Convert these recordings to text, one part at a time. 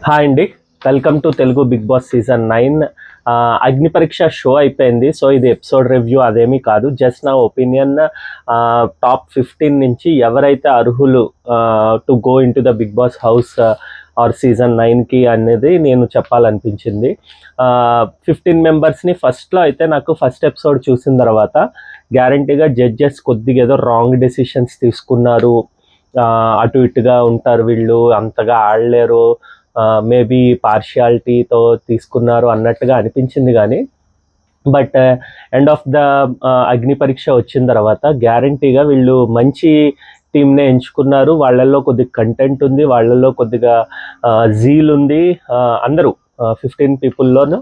Hi అండి. Welcome to Telugu Bigg Boss season 9. Agni పరీక్ష show అయిపోయింది. సో ఇది ఎపిసోడ్ రివ్యూ అదేమీ కాదు. జస్ట్ నా ఒపీనియన్. టాప్ 15 నుంచి ఎవరైతే అర్హులు to go in to the big Boss house or season 9కి అనేది నేను చెప్పాలనిపించింది. 15 మెంబర్స్ని ఫస్ట్లో అయితే నాకు ఫస్ట్ ఎపిసోడ్ చూసిన తర్వాత గ్యారంటీగా జడ్జెస్ కొద్దిగా ఏదో రాంగ్ డెసిషన్స్ తీసుకున్నారు, అటు ఇటుగా ఉంటారు, వీళ్ళు అంతగా ఆడలేరు, మేబీ పార్షియాలిటీతో తీసుకున్నారు అన్నట్టుగా అనిపించింది. కానీ బట్ ఎండ్ ఆఫ్ ద అగ్ని పరీక్ష వచ్చిన తర్వాత గ్యారంటీగా వీళ్ళు మంచి టీంనే ఎంచుకున్నారు. వాళ్ళల్లో కొద్దిగా కంటెంట్ ఉంది, వాళ్ళల్లో కొద్దిగా జీల్ ఉంది. అందరూ 15 పీపుల్లోనూ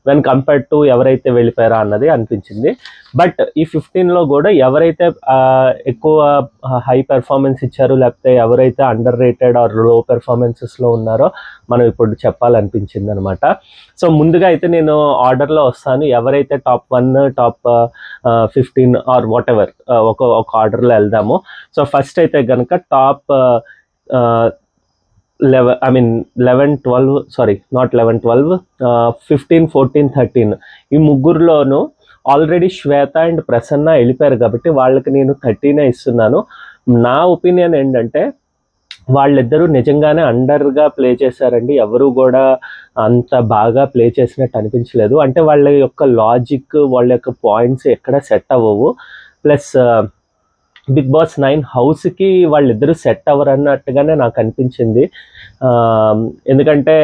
వెన్ కంపేర్ టు ఎవరైతే వెళ్ళిపోయారా అన్నది అనిపించింది. బట్ ఈ 15లో కూడా ఎవరైతే ఎక్కువ హై పెర్ఫార్మెన్స్ ఇచ్చారు, లేకపోతే ఎవరైతే అండర్ రేటెడ్ ఆర్ లో పెర్ఫార్మెన్సెస్లో ఉన్నారో మనం ఇప్పుడు చెప్పాలనిపించింది అనమాట. సో ముందుగా అయితే నేను ఆర్డర్లో వస్తాను. ఎవరైతే top 1, top 15 or whatever ఒక ఆర్డర్లో వెళ్దాము. సో ఫస్ట్ అయితే కనుక టాప్ 11, 12, సారీ నాట్ 11, 12, 15, 14, 13 ఈ ముగ్గురులోనూ ఆల్రెడీ శ్వేత అండ్ ప్రసన్న వెళ్ళిపోయారు కాబట్టి వాళ్ళకి నేను 13 ఇస్తున్నాను. నా ఒపీనియన్ ఏంటంటే వాళ్ళిద్దరూ నిజంగానే అండర్గా ప్లే చేశారండి. ఎవరు కూడా అంత బాగా ప్లే చేసినట్టు అనిపించలేదు. అంటే వాళ్ళ యొక్క లాజిక్, వాళ్ళ యొక్క పాయింట్స్ ఎక్కడ సెట్ అవ్వవు. ప్లస్ బిగ్ బాస్ 9 హౌస్కి వాళ్ళిద్దరూ సెట్ అవ్వరు అన్నట్టుగానే నాకు అనిపించింది. ఎందుకంటే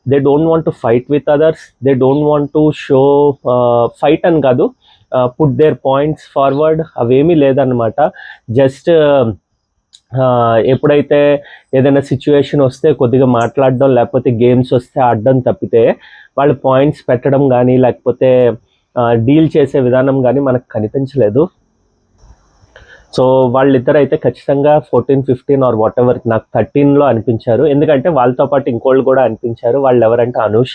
they don't want to fight with others, they don't want to show fight అని కాదు, పుట్ దేర్ పాయింట్స్ ఫార్వర్డ్, అవేమీ లేదన్నమాట. జస్ట్ ఎప్పుడైతే ఏదైనా సిచ్యువేషన్ వస్తే కొద్దిగా మాట్లాడడం, లేకపోతే గేమ్స్ వస్తే ఆడడం తప్పితే వాళ్ళు పాయింట్స్ పెట్టడం కానీ లేకపోతే డీల్ చేసే విధానం కానీ మనకు కనిపించలేదు. సో వాళ్ళిద్దరు అయితే ఖచ్చితంగా 14, 15 ఆర్ వాట్ ఎవర్ నాకు 13లో అనిపించారు. ఎందుకంటే వాళ్ళతో పాటు ఇంకోళ్ళు కూడా అనిపించారు. వాళ్ళు ఎవరంటే అనూష.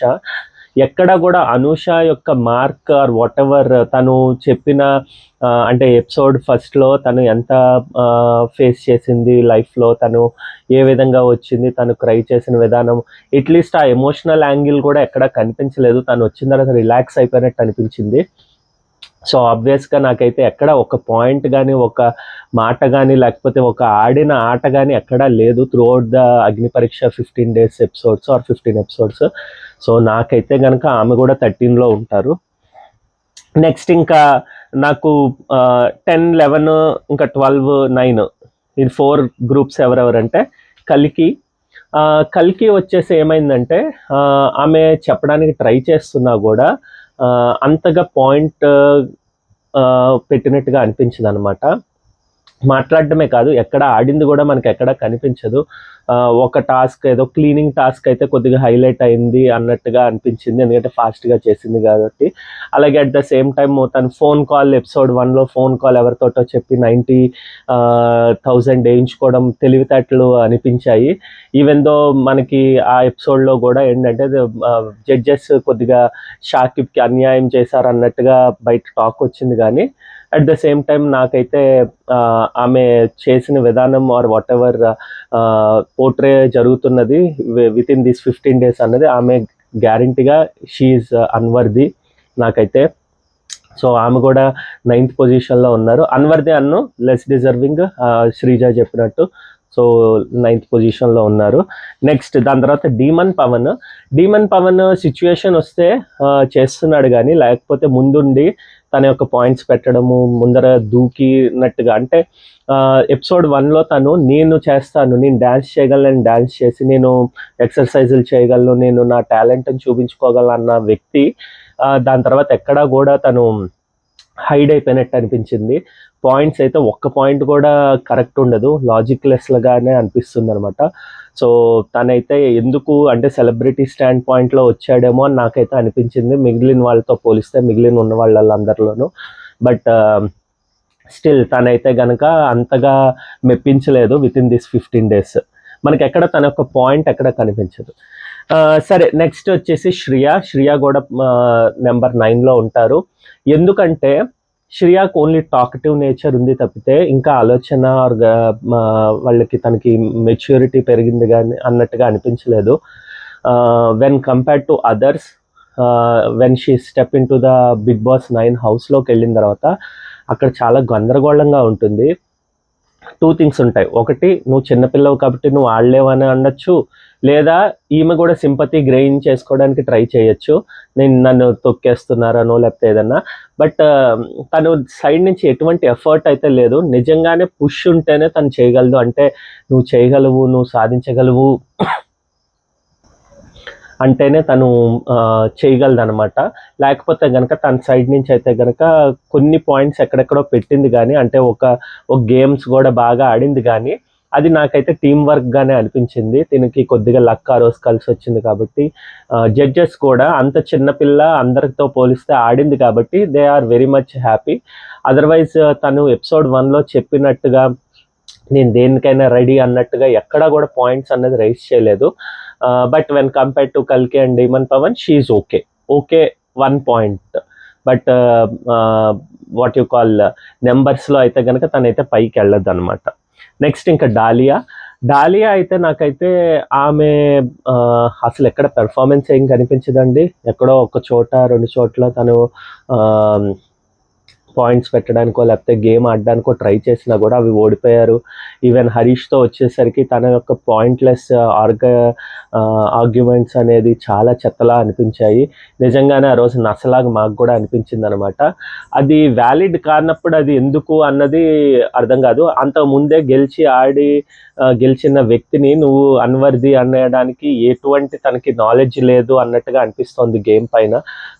ఎక్కడ కూడా అనూష యొక్క మార్క్ ఆర్ వాట్ ఎవర్ తను చెప్పిన అంటే ఎపిసోడ్ ఫస్ట్లో తను ఎంత ఫేస్ చేసింది లైఫ్లో, తను ఏ విధంగా వచ్చింది, తను క్రై చేసిన విధానం, అట్లీస్ట్ ఆ ఎమోషనల్ యాంగిల్ కూడా ఎక్కడ కనిపించలేదు. తను వచ్చిన తర్వాత రిలాక్స్ అయిపోయినట్టు అనిపించింది. సో ఆబ్వియస్గా నాకైతే ఎక్కడ ఒక పాయింట్ కానీ, ఒక మాట కానీ, లేకపోతే ఒక ఆడిన ఆట కానీ ఎక్కడా లేదు త్రూ అవుట్ ద అగ్ని Pariksha 15 days episodes or 15 episodes. So నాకైతే కనుక ఆమె కూడా 13లో ఉంటారు. నెక్స్ట్ ఇంకా నాకు 10, 11, ఇంకా 12, 9 ఈ 4 గ్రూప్స్ ఎవరెవరంటే కల్కి వచ్చేసి ఏమైందంటే ఆమె చెప్పడానికి ట్రై చేస్తున్నా కూడా అంతగా పాయింట్ పెట్టినట్టుగా అనిపించింది అనమాట. మాట్లాడడమే కాదు, ఎక్కడ ఆడింది కూడా మనకి ఎక్కడ కనిపించదు. ఒక టాస్క్ ఏదో క్లీనింగ్ టాస్క్ అయితే కొద్దిగా హైలైట్ అయింది అన్నట్టుగా అనిపించింది, ఎందుకంటే ఫాస్ట్గా చేసింది కాబట్టి. అలాగే అట్ ద సేమ్ టైం తను ఫోన్ కాల్, ఎపిసోడ్ 1లో ఫోన్ కాల్ ఎవరితోటో చెప్పి 90,000 వేయించుకోవడం తెలివితేటలు అనిపించాయి. ఈవెన్ దో మనకి ఆ ఎపిసోడ్లో కూడా ఏంటంటే జడ్జెస్ కొద్దిగా షాకిబ్కి అన్యాయం చేశారు అన్నట్టుగా బయట టాక్ వచ్చింది. కానీ అట్ ద సేమ్ టైం నాకైతే ఆమె చేసిన విధానం ఆర్ వాట్ ఎవర్ పోర్ట్రే జరుగుతున్నది విత్ ఇన్ దిస్ 15 days అన్నది ఆమె గ్యారంటీగా షీఈ్ అన్వర్ది నాకైతే. సో ఆమె కూడా 9th పొజిషన్లో ఉన్నారు. అన్వర్ది అన్ను లెస్ డిజర్వింగ్, శ్రీజ చెప్పినట్టు. సో 9th పొజిషన్లో ఉన్నారు. నెక్స్ట్ దాని తర్వాత డీమన్ పవన్ సిచ్యువేషన్ వస్తే చేస్తున్నాడు, కానీ లేకపోతే ముందుండి తన యొక్క పాయింట్స్ పెట్టడము, ముందర దూకినట్టుగా. అంటే ఎపిసోడ్ 1లో తను నేను చేస్తాను, నేను డ్యాన్స్ చేయగలను, డ్యాన్స్ చేసి నేను ఎక్సర్సైజులు చేయగలను, నేను నా టాలెంట్ని చూపించుకోగలను అన్న వ్యక్తి దాని తర్వాత ఎక్కడా కూడా తను హైడ్ అయిపోయినట్టు అనిపించింది. పాయింట్స్ అయితే ఒక్క పాయింట్ కూడా కరెక్ట్ ఉండదు, లాజిక్లెస్గానే అనిపిస్తుంది అనమాట. సో తనైతే ఎందుకు అంటే సెలబ్రిటీ స్టాండ్ పాయింట్లో వచ్చాడేమో అని నాకైతే అనిపించింది, మిగిలిన వాళ్ళతో పోలిస్తే, మిగిలిన ఉన్న వాళ్ళందరిలోనూ. బట్ స్టిల్ తనైతే కనుక అంతగా మెప్పించలేదు విత్ ఇన్ దిస్ 15 days. మనకి ఎక్కడ తన యొక్క పాయింట్ ఎక్కడ కనిపించదు. సరే, నెక్స్ట్ వచ్చేసి శ్రియ కూడా నెంబర్ 9లో ఉంటారు. ఎందుకంటే శ్రియకు ఓన్లీ టాకటివ్ నేచర్ ఉంది తప్పితే ఇంకా ఆలోచన వాళ్ళకి తనకి మెచ్యూరిటీ పెరిగింది కానీ అన్నట్టుగా అనిపించలేదు. When compared to others, when she step in to the big boss 9 హౌస్లోకి వెళ్ళిన తర్వాత అక్కడ చాలా గందరగోళంగా ఉంటుంది. 2 థింగ్స్ ఉంటాయి. ఒకటి, నువ్వు చిన్నపిల్లవు కాబట్టి నువ్వు ఆడలేవని అనొచ్చు, లేదా ఈమె కూడా సింపతి గ్రహించేసుకోవడానికి ట్రై చేయొచ్చు, నన్ను తొక్కేస్తున్నారనో లేకపోతే ఏదన్నా. బట్ తను సైడ్ నుంచి ఎటువంటి ఎఫర్ట్ అయితే లేదు. నిజంగానే పుష్ ఉంటేనే తను చేయగలదు. అంటే నువ్వు చేయగలవు, నువ్వు సాధించగలవు అంటేనే తను చేయగలదనమాట. లేకపోతే కనుక తన సైడ్ నుంచి అయితే కనుక కొన్ని పాయింట్స్ ఎక్కడెక్కడో పెట్టింది కానీ, అంటే ఒక గేమ్స్ కూడా బాగా ఆడింది కానీ, అది నాకైతే టీం వర్క్గానే అనిపించింది. దీనికి కొద్దిగా లక్ ఆ రోజు కలిసి వచ్చింది కాబట్టి. జడ్జెస్ కూడా అంత చిన్నపిల్ల అందరితో పోలిస్తే ఆడింది కాబట్టి they are very much happy. Otherwise తను ఎపిసోడ్ 1లో చెప్పినట్టుగా నేను దేనికైనా రెడీ అన్నట్టుగా ఎక్కడా కూడా పాయింట్స్ అన్నది రైజ్ చేయలేదు. బట్ వెన్ కంపేర్డ్ టు కల్కి and demon Pawan, she is okay 1 point. But what you call నెంబర్స్లో అయితే కనుక తనైతే పైకి వెళ్ళదు అనమాట. నెక్స్ట్ ఇంకా డాలియా అయితే నాకైతే ఆమె అసలు ఎక్కడ పెర్ఫార్మెన్స్ ఏం కనిపించదండి. ఎక్కడో ఒక చోట 2 చోట్ల తను పాయింట్స్ పెట్టడానికో లేకపోతే గేమ్ ఆడడానికో ట్రై చేసినా కూడా అవి ఓడిపోయారు. ఈవెన్ హరీష్తో వచ్చేసరికి తన యొక్క పాయింట్లెస్ ఆర్గ్యుమెంట్స్ అనేది చాలా చెత్తలా అనిపించాయి. నిజంగానే ఆ రోజు నసలాగా మాకు కూడా అనిపించింది అనమాట. అది వ్యాలిడ్ కానప్పుడు అది ఎందుకు అన్నది అర్థం కాదు. అంత ముందే గెలిచిన వ్యక్తిని నువ్వు అన్వర్ది అనడానికి ఎటువంటి తనకి నాలెడ్జ్ లేదు అన్నట్టుగా అనిపిస్తోంది గేమ్ పైన.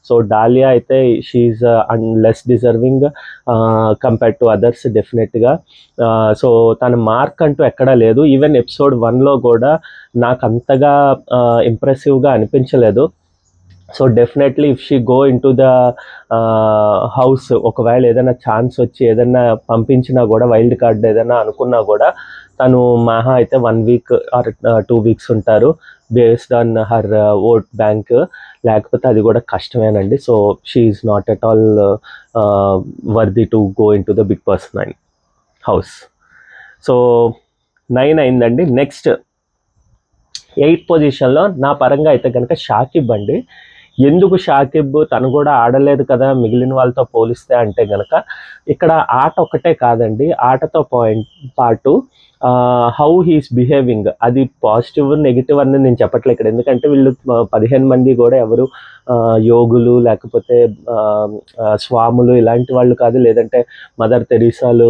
సో డాలియా అయితే she less deserving compared to others definitely. So తన మార్క్ అంటూ ఎక్కడా లేదు. ఈవెన్ ఎపిసోడ్ 1లో కూడా నాకు అంతగా ఇంప్రెసివ్గా అనిపించలేదు. So definitely if she go in to the house, ఒకవేళ ఏదైనా ఛాన్స్ వచ్చి ఏదైనా పంపించినా కూడా, వైల్డ్ కార్డ్ ఏదైనా అనుకున్నా కూడా, తను మహా అయితే 1 వీక్ ఆర్ 2 వీక్స్ ఉంటారు based on her vote bank. లేకపోతే అది కూడా కష్టమేనండి. So she is not at all worthy to go in to the big boss 9 house. So 9 అయిందండి. నెక్స్ట్ 8th పొజిషన్లో నా పరంగా అయితే కనుక షాకిబ్ అండి. ఎందుకు షాకిబ్? తను కూడా ఆడలేదు కదా మిగిలిన వాళ్ళతో పోలిస్తే అంటే కనుక, ఇక్కడ ఆట ఒకటే కాదండి, ఆటతో పాటు హౌ హీస్ బిహేవింగ్, అది పాజిటివ్ నెగిటివ్ అని నేను చెప్పట్లేదు ఇక్కడ. ఎందుకంటే వీళ్ళు 15 మంది కూడా ఎవరు యోగులు లేకపోతే స్వాములు ఇలాంటి వాళ్ళు కాదు, లేదంటే మదర్ తెరీసాలు,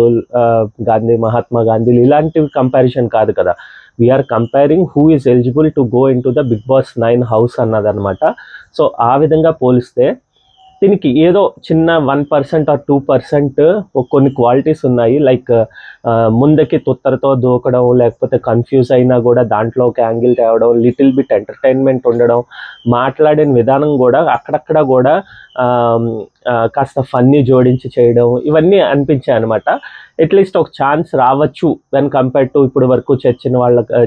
మహాత్మా గాంధీలు ఇలాంటివి కంపారిజన్ కాదు కదా. We're comparing who is eligible to go in to the big boss 9 house అన్నదనమాట. సో ఆ విధంగా పోలిస్తే దీనికి ఏదో చిన్న 1% ఆర్ 2% కొన్ని క్వాలిటీస్ ఉన్నాయి. లైక్ ముందుకి తొత్తరతో దూకడం, లేకపోతే కన్ఫ్యూజ్ అయినా కూడా దాంట్లో ఒక యాంగిల్ తేవడం, లిటిల్ బిట్ ఎంటర్టైన్మెంట్ ఉండడం, మాట్లాడిన విధానం కూడా అక్కడక్కడ కూడా కాస్త ఫన్నీ జోడించి చేయడం, ఇవన్నీ అనిపించాయి అనమాట. అట్లీస్ట్ ఒక ఛాన్స్ రావచ్చు వెన్ కంపేర్డ్ టు ఇప్పుడు వరకు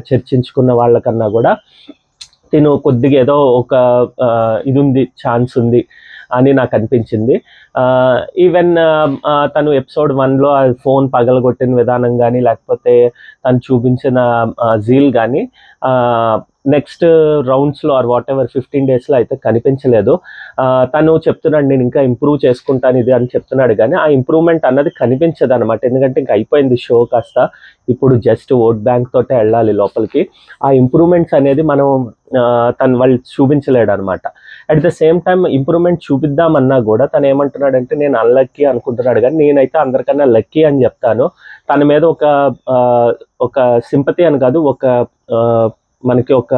చర్చించుకున్న వాళ్ళకన్నా కూడా తిను కొద్దిగా ఏదో ఒక ఇది ఉంది, ఛాన్స్ ఉంది అని నాకు అనిపించింది. ఈవెన్ తను ఎపిసోడ్ 1లో ఫోన్ పగలగొట్టిన విధానం కానీ, లేకపోతే తను చూపించిన జీల్ కానీ నెక్స్ట్ రౌండ్స్లో ఆర్ వాట్ ఎవర్ 15 డేస్లో అయితే కనిపించలేదు. తను చెప్తున్నాడు నేను ఇంకా ఇంప్రూవ్ చేసుకుంటాను ఇది అని చెప్తున్నాడు, కానీ ఆ ఇంప్రూవ్మెంట్ అన్నది కనిపించదు అనమాట. ఎందుకంటే ఇంకా అయిపోయింది షో కాస్త, ఇప్పుడు జస్ట్ ఓట్ బ్యాంక్ తోటే వెళ్ళాలి లోపలికి. ఆ ఇంప్రూవ్మెంట్స్ అనేది మనం వాళ్ళు చూపించలేడు అనమాట. At the same time improvement చూపిద్దామన్నా కూడా తను ఏమంటున్నాడంటే నేను అన్లక్కీ అనుకుంటున్నాడు, కానీ నేనైతే అందరికన్నా లక్కీ అని చెప్తాను. తన మీద ఒక సింపతి అని కాదు, మనకి ఒక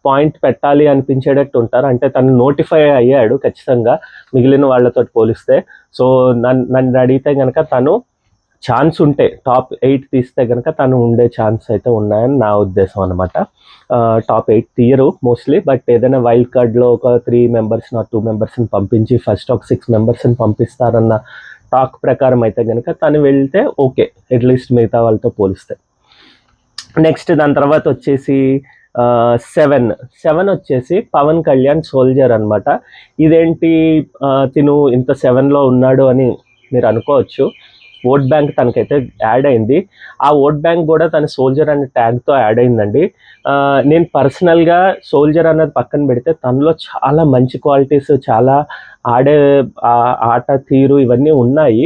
పాయింట్ పెట్టాలి అనిపించేటట్టు ఉంటారు. అంటే తను నోటిఫై అయ్యాడు ఖచ్చితంగా మిగిలిన వాళ్ళతో పోలిస్తే. సో నన్ను అడిగితే కనుక తను ఛాన్స్ ఉంటే టాప్ 8 తీస్తే కనుక తను ఉండే ఛాన్స్ అయితే ఉన్నాయని నా ఉద్దేశం అనమాట. టాప్ 8 తీయరు మోస్ట్లీ, బట్ ఏదైనా వైల్డ్ కార్డ్లో ఒక 3 మెంబర్స్ 2 మెంబర్స్ని పంపించి ఫస్ట్ ఒక 6 మెంబర్స్ని పంపిస్తారన్న టాక్ ప్రకారం అయితే కనుక తను వెళ్తే ఓకే, అట్లీస్ట్ మిగతా వాళ్ళతో పోలిస్తే. నెక్స్ట్ దాని తర్వాత వచ్చేసి 7 వచ్చేసి పవన్ కళ్యాణ్ సోల్జర్ అనమాట. ఇదేంటి తిను ఇంత 7లో ఉన్నాడు అని మీరు అనుకోవచ్చు. ఓట్ బ్యాంక్ తనకైతే యాడ్ అయింది. ఆ ఓట్ బ్యాంక్ కూడా తన సోల్జర్ అనే ట్యాగ్తో యాడ్ అయిందండి. నేను పర్సనల్గా సోల్జర్ అన్నది పక్కన పెడితే తనలో చాలా మంచి క్వాలిటీస్, చాలా ఆడే ఆట తీరు ఇవన్నీ ఉన్నాయి.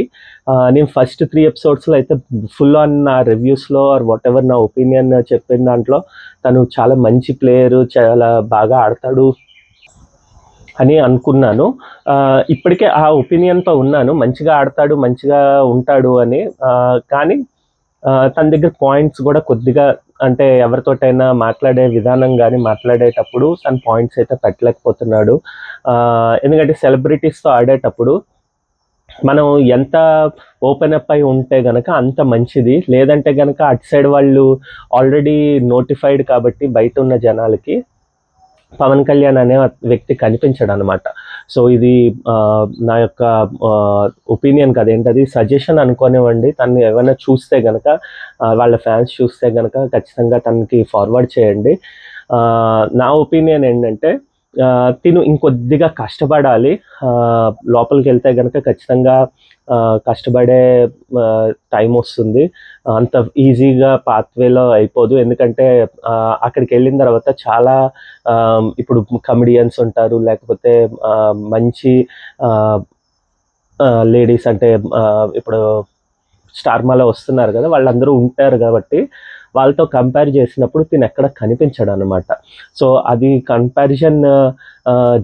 నేను ఫస్ట్ 3 ఎపిసోడ్స్లో అయితే ఫుల్ ఆన్ నా రివ్యూస్లో ఆర్ వాట్ ఎవర్ నా ఒపీనియన్ చెప్పిన దాంట్లో తను చాలా మంచి ప్లేయరు, చాలా బాగా ఆడతాడు అని అనుకున్నాను. ఇప్పటికే ఆ ఒపీనియన్తో ఉన్నాను, మంచిగా ఆడతాడు, మంచిగా ఉంటాడు అని. కానీ తన దగ్గర పాయింట్స్ కూడా కొద్దిగా, అంటే ఎవరితోటైనా మాట్లాడే విధానం కానీ మాట్లాడేటప్పుడు తన పాయింట్స్ అయితే పెట్టలేకపోతున్నాడు. ఎందుకంటే సెలబ్రిటీస్తో ఆడేటప్పుడు మనం ఎంత ఓపెన్ అప్ అయి ఉంటే గనక అంత మంచిది. లేదంటే గనక అటు సైడ్ వాళ్ళు ఆల్రెడీ నోటిఫైడ్ కాబట్టి బయట ఉన్న జనాలకి పవన్ కళ్యాణ్ అనే వ్యక్తి కనిపించడు అనమాట. సో ఇది నా యొక్క ఒపీనియన్ కదా, ఏంటది సజెషన్ అనుకోనివ్వండి. తను ఏమైనా చూస్తే గనక, వాళ్ళ ఫ్యాన్స్ చూస్తే గనక ఖచ్చితంగా తనకి ఫార్వర్డ్ చేయండి. నా ఒపీనియన్ ఏంటంటే తిను ఇంకొద్దిగా కష్టపడాలి. లోపలికి వెళ్తే కనుక ఖచ్చితంగా కష్టపడే టైం వస్తుంది. అంత ఈజీగా పాత్వేలో అయిపోదు. ఎందుకంటే అక్కడికి వెళ్ళిన తర్వాత చాలా ఇప్పుడు కమెడియన్స్ ఉంటారు, లేకపోతే మంచి లేడీస్, అంటే ఇప్పుడు స్టార్మాలో వస్తున్నారు కదా, వాళ్ళందరూ ఉంటారు కాబట్టి వాళ్ళతో కంపేర్ చేసినప్పుడు తిను ఎక్కడ కనిపించడు అనమాట. సో అది కంపారిజన్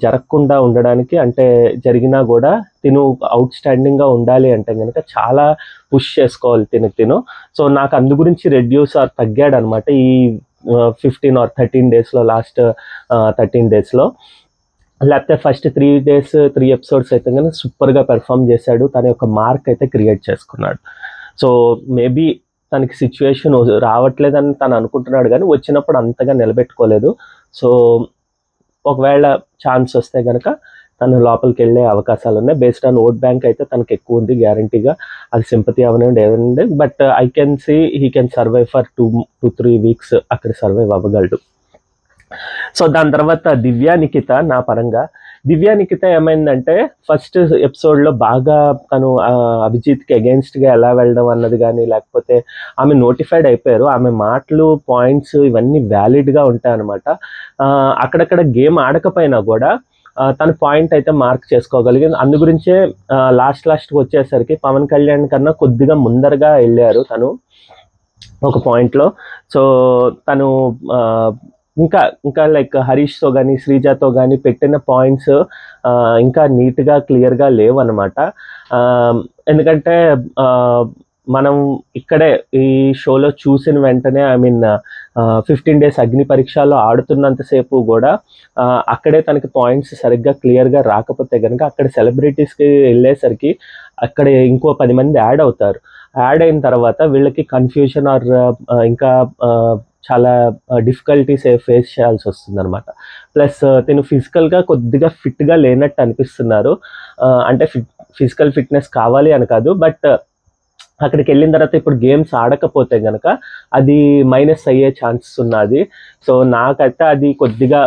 జరగకుండా ఉండడానికి, అంటే జరిగినా కూడా తిను అవుట్ స్టాండింగ్గా ఉండాలి అంటే కనుక చాలా పుష్ చేసుకోవాలి తిను. సో నాకు అందు గురించి రెడ్యూస్ తగ్గాడు అనమాట ఈ 15 or 13 డేస్లో, లాస్ట్ 13 డేస్లో. లేకపోతే ఫస్ట్ 3 ఎపిసోడ్స్ అయితే కనుక సూపర్గా పెర్ఫామ్ చేశాడు. తన యొక్క మార్క్ అయితే క్రియేట్ చేసుకున్నాడు. సో మేబీ తనకి సిచ్యువేషన్ రావట్లేదని తను అనుకుంటున్నాడు, కానీ వచ్చినప్పుడు అంతగా నిలబెట్టుకోలేదు. సో ఒకవేళ ఛాన్స్ వస్తే కనుక తను లోపలికి వెళ్ళే అవకాశాలు ఉన్నాయి. బేస్డ్ ఆన్ ఓట్ బ్యాంక్ అయితే తనకు ఎక్కువ ఉంది గ్యారంటీగా. అది సింపతి అవనండి ఏదండి, but I can see he can survive for 2-3 weeks అక్కడ సర్వైవ్ అవ్వగలడు. సో దాని తర్వాత దివ్యా నిఖిత, నా పరంగా దివ్యా నిఖిత ఏమైందంటే ఫస్ట్ ఎపిసోడ్లో బాగా తను అభిజిత్కి అగెయిన్స్ట్గా ఎలా వెళ్ళడం అన్నది కానీ, లేకపోతే ఆమె నోటిఫైడ్ అయిపోయారు, ఆమె మాటలు, పాయింట్స్ ఇవన్నీ వ్యాలిడ్గా ఉంటాయన్నమాట. అక్కడక్కడ గేమ్ ఆడకపోయినా కూడా తన పాయింట్ అయితే మార్క్ చేసుకోగలిగింది. అందు గురించే లాస్ట్కి వచ్చేసరికి పవన్ కళ్యాణ్ కన్నా కొద్దిగా ముందరగా వెళ్ళారు తను ఒక పాయింట్లో. సో తను ఇంకా లైక్ హరీష్తో కానీ శ్రీజాతో కానీ పెట్టిన పాయింట్స్ ఇంకా నీట్గా క్లియర్గా లేవు అనమాట. ఎందుకంటే మనం ఇక్కడే ఈ షోలో చూసిన వెంటనే, ఐ మీన్ 15 డేస్ అగ్ని పరీక్షలో ఆడుతున్నంతసేపు కూడా అక్కడే తనకి పాయింట్స్ సరిగ్గా క్లియర్గా రాకపోతే కనుక అక్కడ సెలబ్రిటీస్కి వెళ్ళేసరికి అక్కడ ఇంకో 10 మంది యాడ్ అవుతారు. యాడ్ అయిన తర్వాత వీళ్ళకి కన్ఫ్యూజన్ ఆర్ ఇంకా చాలా డిఫికల్టీస్ ఫేస్ చేయాల్సి వస్తుంది అనమాట. ప్లస్ తిను ఫిజికల్గా కొద్దిగా ఫిట్గా లేనట్టు అనిపిస్తున్నారు. అంటే ఫిజికల్ ఫిట్నెస్ కావాలి అని కాదు, బట్ అక్కడికి వెళ్ళిన తర్వాత ఇప్పుడు గేమ్స్ ఆడకపోతే కనుక అది మైనస్ అయ్యే ఛాన్సెస్ ఉన్నది. సో నాకైతే అది కొద్దిగా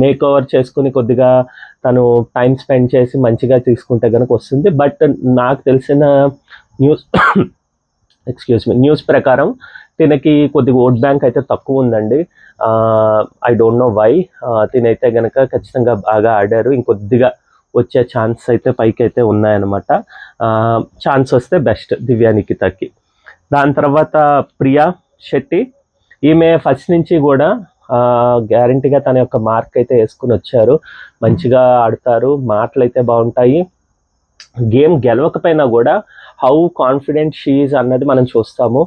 మేక్ ఓవర్ చేసుకుని కొద్దిగా తను టైం స్పెండ్ చేసి మంచిగా తీసుకుంటే కనుక వస్తుంది. బట్ నాకు తెలిసిన న్యూస్ ప్రకారం తినకి కొద్దిగా ఓట్ బ్యాంక్ అయితే తక్కువ ఉందండి. I don't know why. తినైతే కనుక ఖచ్చితంగా బాగా ఆడారు, ఇంకొద్దిగా వచ్చే ఛాన్స్ అయితే పైకి అయితే ఉన్నాయన్నమాట. ఛాన్స్ వస్తే బెస్ట్ దివ్యా నిఖితకి. దాని తర్వాత ప్రియా శెట్టి, ఈమె ఫస్ట్ నుంచి కూడా గ్యారంటీగా తన యొక్క మార్క్ అయితే వేసుకుని వచ్చారు. మంచిగా ఆడతారు, మాటలు అయితే బాగుంటాయి. గేమ్ గెలవకపోయినా కూడా హౌ కాన్ఫిడెంట్ షీఈస్ అన్నది మనం చూస్తాము.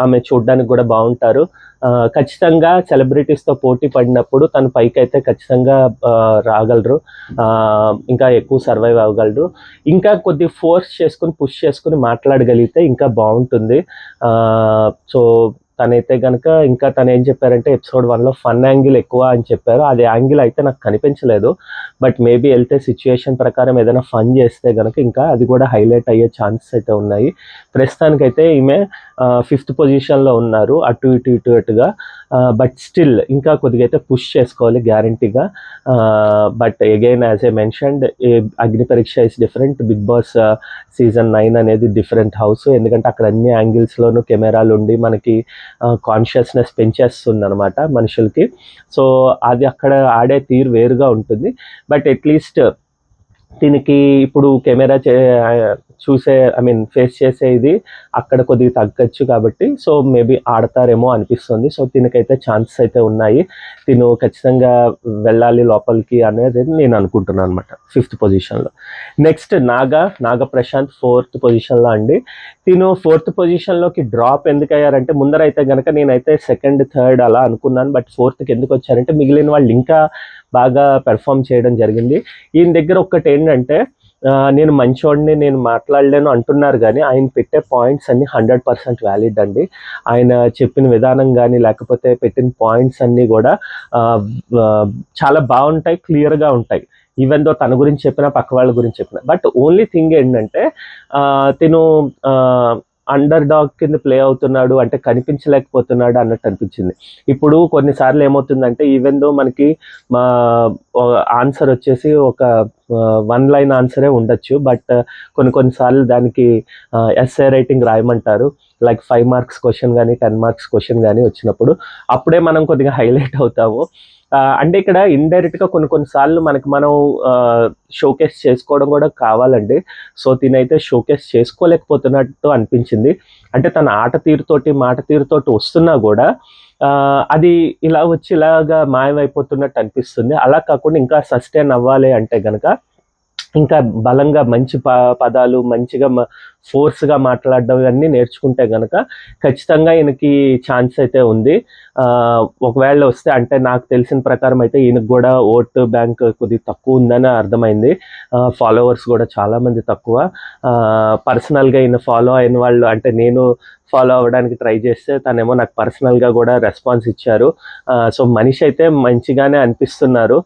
ఆమె చూడడానికి కూడా బాగుంటారు. ఖచ్చితంగా సెలబ్రిటీస్తో పోటీ పడినప్పుడు తను పైకి అయితే ఖచ్చితంగా రాగలరు, ఇంకా ఎక్కువ సర్వైవ్ అవ్వగలరు. ఇంకా కొద్ది ఫోర్స్ చేసుకుని పుష్ చేసుకుని మాట్లాడగలిగితే ఇంకా బాగుంటుంది. సో తనైతే కనుక ఇంకా తను ఏం చెప్పారంటే ఎపిసోడ్ 1లో ఫన్ యాంగిల్ ఎక్కువ అని చెప్పారు. అది యాంగిల్ అయితే నాకు కనిపించలేదు, బట్ మేబీ వెళ్తే సిచ్యుయేషన్ ప్రకారం ఏదైనా ఫన్ చేస్తే కనుక ఇంకా అది కూడా హైలైట్ అయ్యే ఛాన్సెస్ అయితే ఉన్నాయి. ప్రస్తుతానికైతే ఈమె 5th పొజిషన్లో ఉన్నారు, అటుగా. బట్ స్టిల్ ఇంకా కొద్దిగా అయితే పుష్ చేసుకోవాలి గ్యారంటీగా. But again as I mentioned, Agni Pariksha is different, Bigg Boss season 9 అనేది డిఫరెంట్ హౌస్. ఎందుకంటే అక్కడ అన్ని యాంగిల్స్లోనూ కెమెరాలు ఉండి మనకి కాన్షియస్నెస్ పెంచేస్తుంది అనమాట మనుషులకి. సో అది అక్కడ ఆడే తీరు వేరుగా ఉంటుంది. బట్ అట్లీస్ట్ దీనికి ఇప్పుడు కెమెరా చూసే ఫేస్ చేసే ఇది అక్కడ కొద్దిగా తగ్గచ్చు కాబట్టి సో మేబీ ఆడతారేమో అనిపిస్తుంది. సో దీనికైతే ఛాన్సెస్ అయితే ఉన్నాయి, తిను ఖచ్చితంగా వెళ్ళాలి లోపలికి అనేది నేను అనుకుంటున్నాను అనమాట 5th పొజిషన్లో. నెక్స్ట్ నాగ ప్రశాంత్ 4th పొజిషన్లో అండి. తిను 4th పొజిషన్లోకి డ్రాప్ ఎందుకు అయ్యారంటే, ముందరైతే కనుక నేనైతే 2nd 3rd అలా అనుకున్నాను, బట్ 4th ఎందుకు వచ్చారంటే మిగిలిన వాళ్ళు ఇంకా బాగా పెర్ఫామ్ చేయడం జరిగింది. ఈయన దగ్గర ఒక్కటి ఏంటంటే, నేను మంచోడిని, నేను మాట్లాడలేను అంటున్నారు కానీ ఆయన పెట్టే పాయింట్స్ అన్నీ 100% వ్యాలిడ్ అండి. ఆయన చెప్పిన విధానం కానీ లేకపోతే పెట్టిన పాయింట్స్ అన్నీ కూడా చాలా బాగుంటాయి, క్లియర్గా ఉంటాయి. ఈవెన్ దో తన గురించి చెప్పినా పక్క వాళ్ళ గురించి చెప్పినా. బట్ ఓన్లీ థింగ్ ఏంటంటే తిను అండర్ డాగ్ కింద ప్లే అవుతున్నాడు అంటే కనిపించలేకపోతున్నాడు అన్నట్టు అనిపించింది. ఇప్పుడు కొన్నిసార్లు ఏమవుతుందంటే, ఈవెన్ దో మనకి మా ఆన్సర్ వచ్చేసి ఒక 1 లైన్ ఆన్సరే ఉండొచ్చు, బట్ కొన్నిసార్లు దానికి ఎస్ఏ రైటింగ్ రాయమంటారు. లైక్ 5 మార్క్స్ క్వశ్చన్ కానీ 10 మార్క్స్ క్వశ్చన్ కానీ వచ్చినప్పుడు అప్పుడే మనం కొద్దిగా హైలైట్ అవుతాము. అంటే ఇక్కడ ఇండైరెక్ట్గా కొన్నిసార్లు మనకి మనం షోకేస్ చేసుకోవడం కూడా కావాలండి. సో తినైతే షోకేస్ చేసుకోలేకపోతున్నట్టు అనిపించింది. అంటే తన ఆట తీరుతోటి మాట తీరుతోటి వస్తున్నా కూడా అది ఇలా వచ్చి ఇలాగా మాయమైపోతున్నట్టు అనిపిస్తుంది. అలా కాకుండా ఇంకా సస్టైన్ అవ్వాలి అంటే కనుక ఇంకా బలంగా మంచి పదాలు మంచిగా ఫోర్స్గా మాట్లాడడం ఇవన్నీ నేర్చుకుంటే కనుక ఖచ్చితంగా ఈయనకి ఛాన్స్ అయితే ఉంది. ఒకవేళ వస్తే, అంటే నాకు తెలిసిన ప్రకారం అయితే ఈయనకు కూడా ఓట్ బ్యాంక్ కొద్దిగా తక్కువ ఉందని అర్థమైంది. ఫాలోవర్స్ కూడా చాలామంది తక్కువ. పర్సనల్గా ఈయన ఫాలో అయిన వాళ్ళు, అంటే నేను ఫాలో అవ్వడానికి ట్రై చేస్తే తనేమో నాకు పర్సనల్గా కూడా రెస్పాన్స్ ఇచ్చారు. సో మనిషి అయితే మంచిగానే అనిపిస్తున్నారు.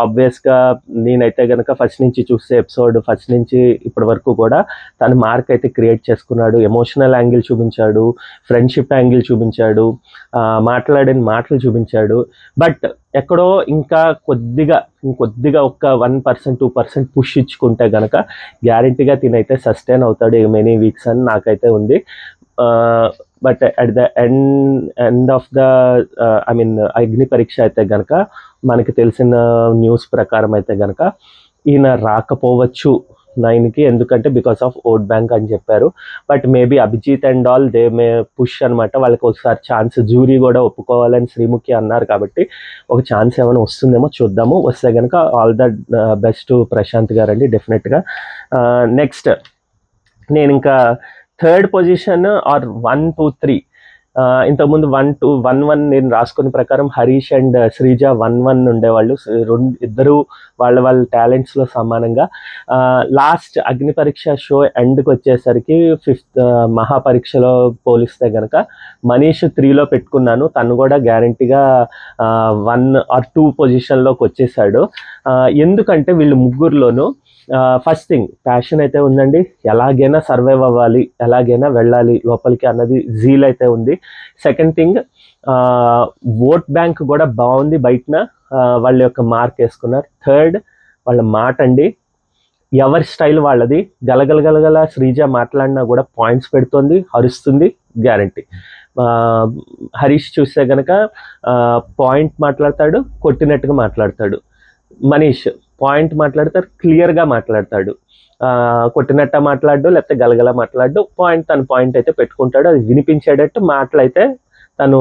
ఆబ్వియస్గా నేనైతే కనుక ఫస్ట్ నుంచి చూస్తే ఎపిసోడ్ ఫస్ట్ నుంచి ఇప్పటి వరకు కూడా తను మార్క్ అయితే క్రియేట్ చేసుకున్నాడు. ఎమోషనల్ యాంగిల్ చూపించాడు, ఫ్రెండ్షిప్ యాంగిల్ చూపించాడు, మాట్లాడిన మాటలు చూపించాడు. బట్ ఎక్కడో ఇంకా కొద్దిగా ఒక 1% 2% పుష్ ఇచ్చుకుంటే కనుక గ్యారంటీగా తినైతే సస్టైన్ అవుతాడు మెనీ వీక్స్ అని నాకైతే ఉంది. But at the end of the అగ్ని పరీక్ష అయితే కనుక మనకి తెలిసిన న్యూస్ ప్రకారం అయితే కనుక ఈయన రాకపోవచ్చు 9కి, ఎందుకంటే బికాస్ ఆఫ్ ఓట్ బ్యాంక్ అని చెప్పారు. But maybe Abhijit and all they may push అనమాట. వాళ్ళకి ఒకసారి ఛాన్స్ జ్యూరీ కూడా ఒప్పుకోవాలని శ్రీముఖి అన్నారు కాబట్టి ఒక ఛాన్స్ ఏమైనా వస్తుందేమో చూద్దాము. వస్తే కనుక ఆల్ ద బెస్ట్ ప్రశాంత్ గారు అండి డెఫినెట్గా. నెక్స్ట్ నేను ఇంకా 3rd పొజిషన్ ఆర్ 1 2 3 ఇంతకుముందు 1 2 1 1 నేను రాసుకునే ప్రకారం హరీష్ అండ్ శ్రీజ 1 1 ఉండేవాళ్ళు. ఇద్దరు వాళ్ళ టాలెంట్స్లో సమానంగా. లాస్ట్ అగ్ని పరీక్ష షో ఎండ్కి వచ్చేసరికి 5th మహాపరీక్షలో పోలిస్తే కనుక మనీష్ 3లో పెట్టుకున్నాను. తను కూడా గ్యారంటీగా 1 or 2 పొజిషన్లోకి వచ్చేసాడు. ఎందుకంటే వీళ్ళు ముగ్గురులోనూ ఫస్ట్ థింగ్ ప్యాషన్ అయితే ఉందండి, ఎలాగైనా సర్వైవ్ అవ్వాలి, ఎలాగైనా వెళ్ళాలి లోపలికి అన్నది జీల్ అయితే ఉంది. సెకండ్ థింగ్ ఓట్ బ్యాంక్ కూడా బాగుంది, బయటన వాళ్ళ యొక్క మార్క్ వేసుకున్నారు. థర్డ్ వాళ్ళ మాట అండి, ఎవరి స్టైల్ వాళ్ళది. గలగల శ్రీజ మాట్లాడినా కూడా పాయింట్స్ పెడుతుంది, అరుస్తుంది, గ్యారంటీ. హరీష్ చూస్తే కనుక పాయింట్ మాట్లాడతాడు, కొట్టినట్టుగా మాట్లాడతాడు. మనీష్ పాయింట్ మాట్లాడతాడు, క్లియర్గా మాట్లాడతాడు, కొట్టినట్ట మాట్లాడు లేకపోతే గలగల మాట్లాడు, తన పాయింట్ అయితే పెట్టుకుంటాడు. అది వినిపించేటట్టు మాటలు అయితే తను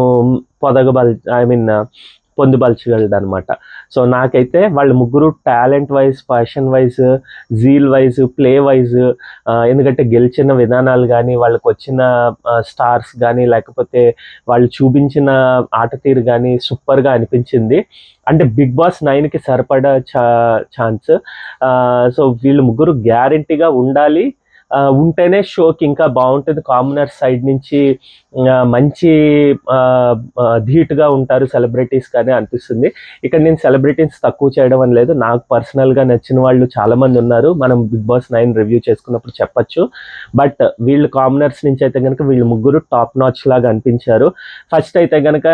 పొందుపరచగలడు అనమాట. సో నాకైతే వాళ్ళ ముగ్గురు talent wise, passion wise, zeal wise, play wise, ఎందుకంటే గెలిచిన విధానాలు కానీ వాళ్ళకు వచ్చిన స్టార్స్ కానీ లేకపోతే వాళ్ళు చూపించిన ఆట తీరు కానీ సూపర్గా అనిపించింది. అంటే బిగ్ బాస్ 9కి సరిపడా ఛాన్స్. సో వీళ్ళు ముగ్గురు గ్యారంటీగా ఉండాలి. ఉంటేనే షోకి ఇంకా బాగుంటుంది. కామనర్ సైడ్ నుంచి మంచి ధీటుగా ఉంటారు సెలబ్రిటీస్ కానీ అనిపిస్తుంది. ఇక్కడ నేను సెలబ్రిటీస్ తక్కువ చేయడం అని లేదు, నాకు పర్సనల్గా నచ్చిన వాళ్ళు చాలామంది ఉన్నారు, మనం బిగ్ బాస్ 9 రివ్యూ చేసుకున్నప్పుడు చెప్పచ్చు. బట్ వీళ్ళు కామనర్స్ నుంచి అయితే కనుక వీళ్ళు ముగ్గురు టాప్ నాచ్ లాగా అనిపించారు. ఫస్ట్ అయితే కనుక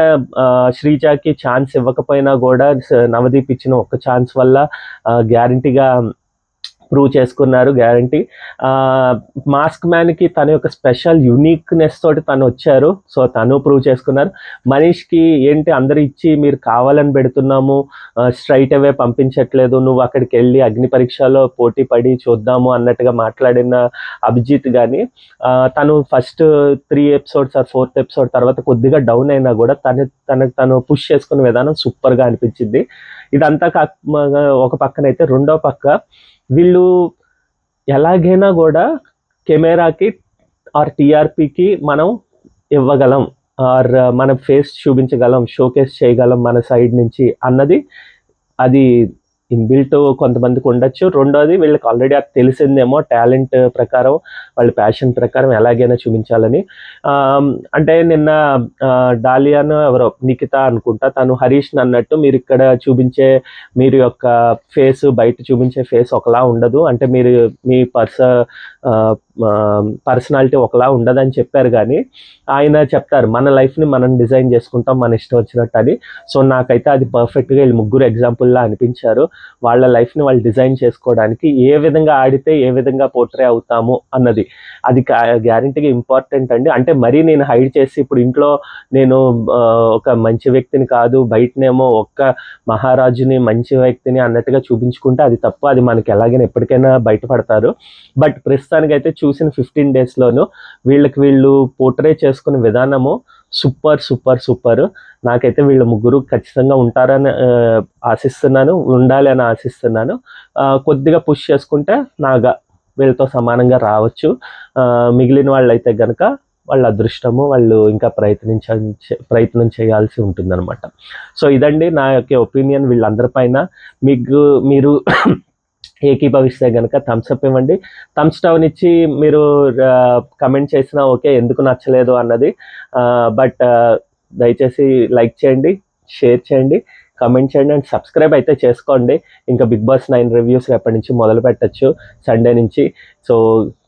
శ్రీజాకి ఛాన్స్ ఇవ్వకపోయినా కూడా నవదీప్ ఇచ్చిన ఒక్క ఛాన్స్ వల్ల గ్యారంటీగా ప్రూవ్ చేసుకున్నారు, గ్యారంటీ. మాస్క్ మ్యాన్కి తన యొక్క స్పెషల్ యూనిక్నెస్ తోటి తను వచ్చారు, సో తను ప్రూవ్ చేసుకున్నారు. మనీష్కి ఏంటి అందరు ఇచ్చి మీరు కావాలని పెడుతున్నాము, స్ట్రైట్ అవే పంపించట్లేదు, నువ్వు అక్కడికి వెళ్ళి అగ్ని పరీక్షలో పోటీ పడి చూద్దాము అన్నట్టుగా మాట్లాడిన అభిజిత్ కానీ తను first 3 episodes are 4th episode తర్వాత కొద్దిగా డౌన్ అయినా కూడా తను పుష్ చేసుకునే విధానం సూపర్గా అనిపించింది. ఇదంతా ఒక పక్కనైతే రెండో పక్క వీళ్ళు ఎలాగైనా కూడా కెమెరాకి ఆర్ టీఆర్పీకి మనం ఇవ్వగలం ఆర్ మన ఫేస్ చూపించగలం, షోకేస్ చేయగలం మన సైడ్ నుంచి అన్నది అది ఇన్బిల్ట్ కొంతమందికి ఉండొచ్చు. రెండోది వీళ్ళకి ఆల్రెడీ అది తెలిసిందేమో టాలెంట్ ప్రకారం వాళ్ళ ప్యాషన్ ప్రకారం ఎలాగైనా చూపించాలని. అంటే నిన్న డాలియాను ఎవరో నిఖిత అనుకుంటా తను హరీష్ని అన్నట్టు మీరు ఇక్కడ చూపించే మీరు యొక్క ఫేస్ బయట చూపించే ఫేస్ ఒకలా ఉండదు, అంటే మీరు మీ పర్సనాలిటీ ఒకలా ఉండదని చెప్పారు. కానీ ఆయన చెప్తారు మన లైఫ్ని మనం డిజైన్ చేసుకుంటాం మన ఇష్టం వచ్చినట్టు అని. సో నాకైతే అది పర్ఫెక్ట్గా వీళ్ళు ముగ్గురు ఎగ్జాంపుల్లా అనిపించారు. వాళ్ళ లైఫ్ని వాళ్ళు డిజైన్ చేసుకోవడానికి ఏ విధంగా ఆడితే ఏ విధంగా పోర్ట్రే అవుతాము అన్నది అది గ్యారంటీగా ఇంపార్టెంట్ అండి. అంటే మరీ నేను హైడ్ చేసి ఇప్పుడు ఇంట్లో నేను ఒక మంచి వ్యక్తిని కాదు, బయటనేమో ఒక్క మహారాజుని మంచి వ్యక్తిని అన్నట్టుగా చూపించుకుంటే అది తప్ప, అది మనకి ఎలాగైనా ఎప్పటికైనా బయటపడతారు. బట్ ప్రస్తుతానికైతే చూసిన 15 డేస్లోనూ వీళ్ళు పోర్ట్రే చేసుకునే విధానము సూపర్. నాకైతే వీళ్ళ ముగ్గురు ఖచ్చితంగా ఉంటారని ఆశిస్తున్నాను, ఉండాలి అని ఆశిస్తున్నాను. కొద్దిగా పుష్ చేసుకుంటే నాగా వీళ్ళతో సమానంగా రావచ్చు. మిగిలిన వాళ్ళు అయితే కనుక వాళ్ళ అదృష్టము, వాళ్ళు ఇంకా ప్రయత్నం చేయాల్సి ఉంటుందన్నమాట. సో ఇదండి నా యొక్క ఒపీనియన్ వీళ్ళందరిపైన. మీరు ఏకీభవిస్తే కనుక థమ్స్అప్ ఇవ్వండి, థమ్స్ డౌన్ ఇచ్చి మీరు కమెంట్ చేసినా ఓకే, ఎందుకు నచ్చలేదు అన్నది. బట్ దయచేసి లైక్ చేయండి, షేర్ చేయండి, కమెంట్ చేయండి అండ్ సబ్స్క్రైబ్ అయితే చేసుకోండి. ఇంకా బిగ్ బాస్ 9 రివ్యూస్ రేపటి నుంచి మొదలు పెట్టచ్చు, సండే నుంచి. సో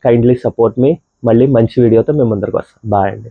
కైండ్లీ సపోర్ట్ మీ. మళ్ళీ మంచి వీడియోతో మేము ముందరకు వస్తాం. బాయ్ అండి.